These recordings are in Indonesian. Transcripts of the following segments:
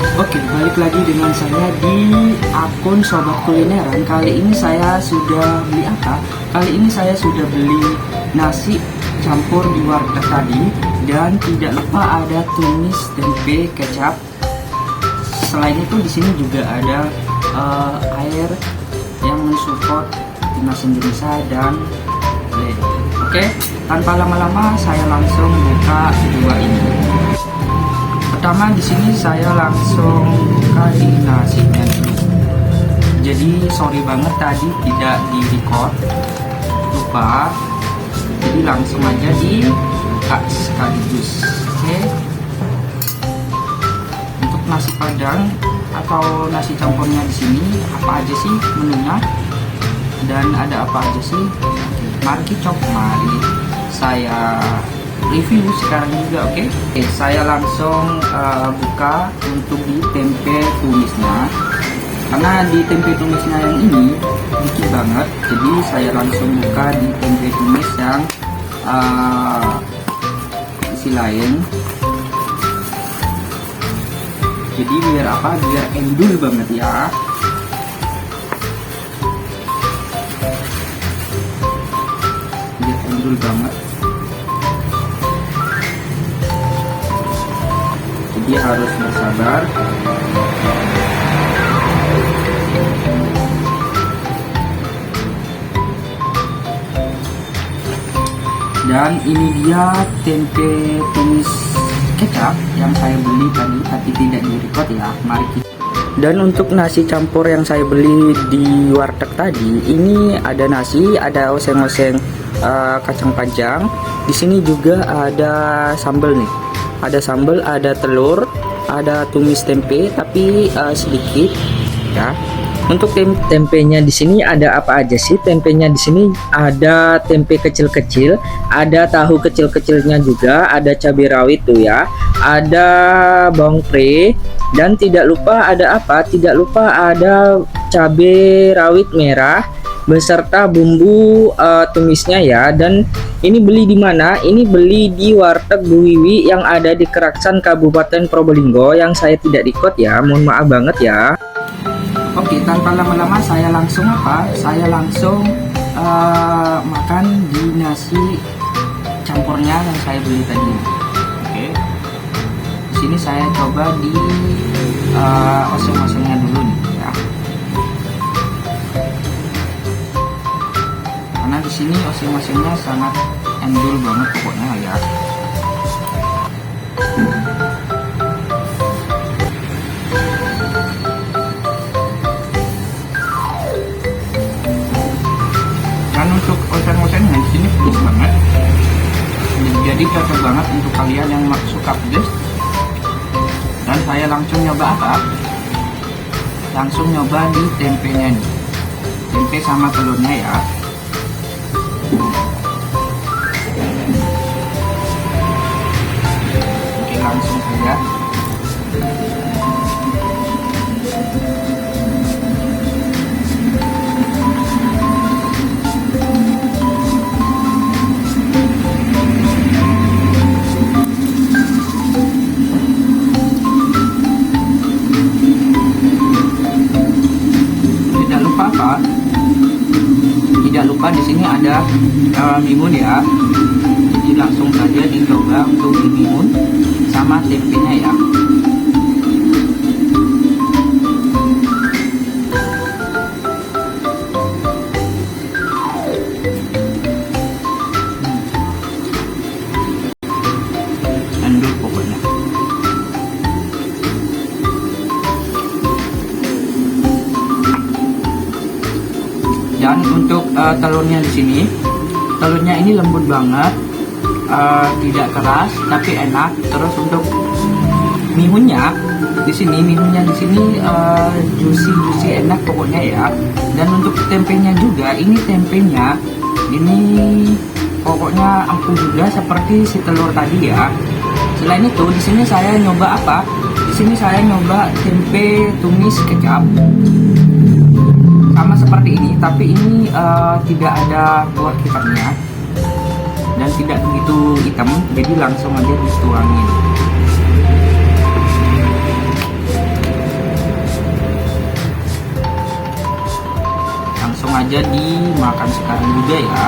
Oke, balik lagi dengan saya di akun Sobat Kulineran. Kali ini saya sudah beli apa? Kali ini saya sudah beli nasi campur di warteg tadi, dan tidak lupa ada tumis tempe kecap. Selain itu di sini juga ada air yang mensupport timnas Indonesia dan led. Oke, tanpa lama-lama saya langsung buka dua ini. Pertama di sini saya langsung buka di nasinya dulu. Jadi sorry banget tadi tidak di record, lupa. Jadi langsung aja dibuka sekaligus. Oke. Untuk nasi padang atau nasi campurnya di sini apa aja sih menunya dan ada apa aja sih? Mari kita mari saya review sekarang juga. Oke, saya langsung buka untuk di tempe tumisnya, karena di tempe tumisnya yang ini dikit banget, jadi saya langsung buka di tempe tumis yang isi lain. Jadi biar apa, biar endul banget ya. Biar endul banget, jadi harus bersabar. Dan ini dia tempe tumis kecap yang saya beli tadi, tapi tidak di record ya. Mari kita. Dan untuk nasi campur yang saya beli di warteg tadi, ini ada nasi, ada oseng-oseng kacang panjang. Di sini juga ada sambal nih. Ada sambal, ada telur, ada tumis tempe tapi sedikit ya. Untuk tempenya di sini ada apa aja sih? Tempenya di sini ada tempe kecil-kecil, ada tahu kecil-kecilnya juga, ada cabai rawit tuh ya, ada bawang pre, dan tidak lupa ada apa? Tidak lupa ada cabai rawit merah beserta bumbu tumisnya ya. Dan ini beli di mana? Ini beli di warteg Bu Wiwi yang ada di Keraksan, Kabupaten Probolinggo, yang saya tidak record ya. Mohon maaf banget ya. Oke, tanpa lama-lama saya langsung apa? Saya langsung makan di nasi campurnya yang saya beli tadi. Oke. Di sini saya coba di oseng-osengnya dulu nih ya. Karena di sini oseng-osengnya sangat endul banget pokoknya ya. Untuk oseng-osengnya di sini pedes banget, jadi cocok banget untuk kalian yang suka pedes. Dan saya langsung nyoba apa? Langsung nyoba di tempenya nih, tempe sama telurnya ya. Oke, langsung saja. Tidak lupa di sini ada mihun ya. Jadi langsung saja dicoba untuk mihun sama tempenya ya. Endul pokoknya. Dan untuk telurnya di sini, telurnya ini lembut banget, tidak keras tapi enak. Terus untuk mihunnya di sini, juicy enak pokoknya ya. Dan untuk tempenya juga, ini tempenya ini pokoknya empuk juga seperti si telur tadi ya. Selain itu di sini saya nyoba apa? Di sini saya nyoba tempe tumis kecap. Sama seperti ini, tapi ini tidak ada kuah hitamnya dan tidak begitu hitam, jadi langsung aja dituangin. aja dimakan sekarang juga ya.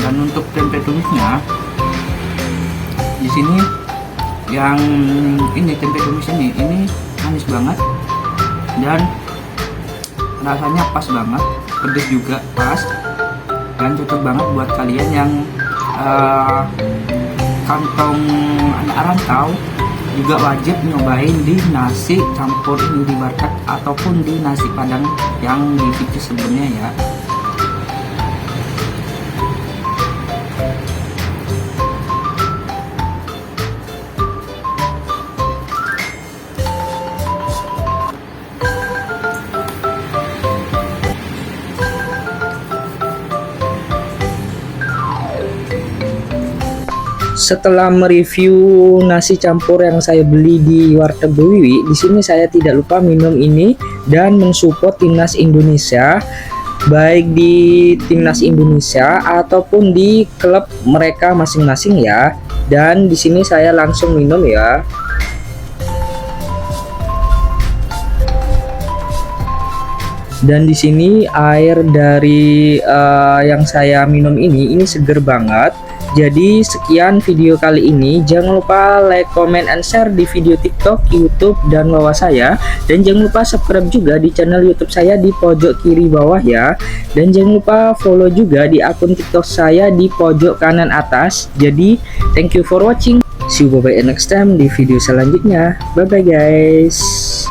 Dan untuk tempe tumisnya di sini yang ini tempe tumis ini manis banget dan rasanya pas banget, pedes juga pas, dan cocok banget buat kalian yang kantong anak rantau. Juga wajib nyobain di nasi campur ini di warteg ataupun di nasi padang yang di video sebelumnya ya. Setelah mereview nasi campur yang saya beli di warteg Bu Wiwi, di sini saya tidak lupa minum ini dan mensupport timnas Indonesia, baik di timnas Indonesia ataupun di klub mereka masing-masing ya. Dan di sini saya langsung minum ya. Dan di sini air dari yang saya minum ini seger banget. Jadi sekian video kali ini. Jangan lupa like, comment, and share di video TikTok, YouTube, dan bawah saya. Dan jangan lupa subscribe juga di channel YouTube saya di pojok kiri bawah ya. Dan jangan lupa follow juga di akun TikTok saya di pojok kanan atas. Jadi thank you for watching. See you bye bye next time di video selanjutnya. Bye bye guys.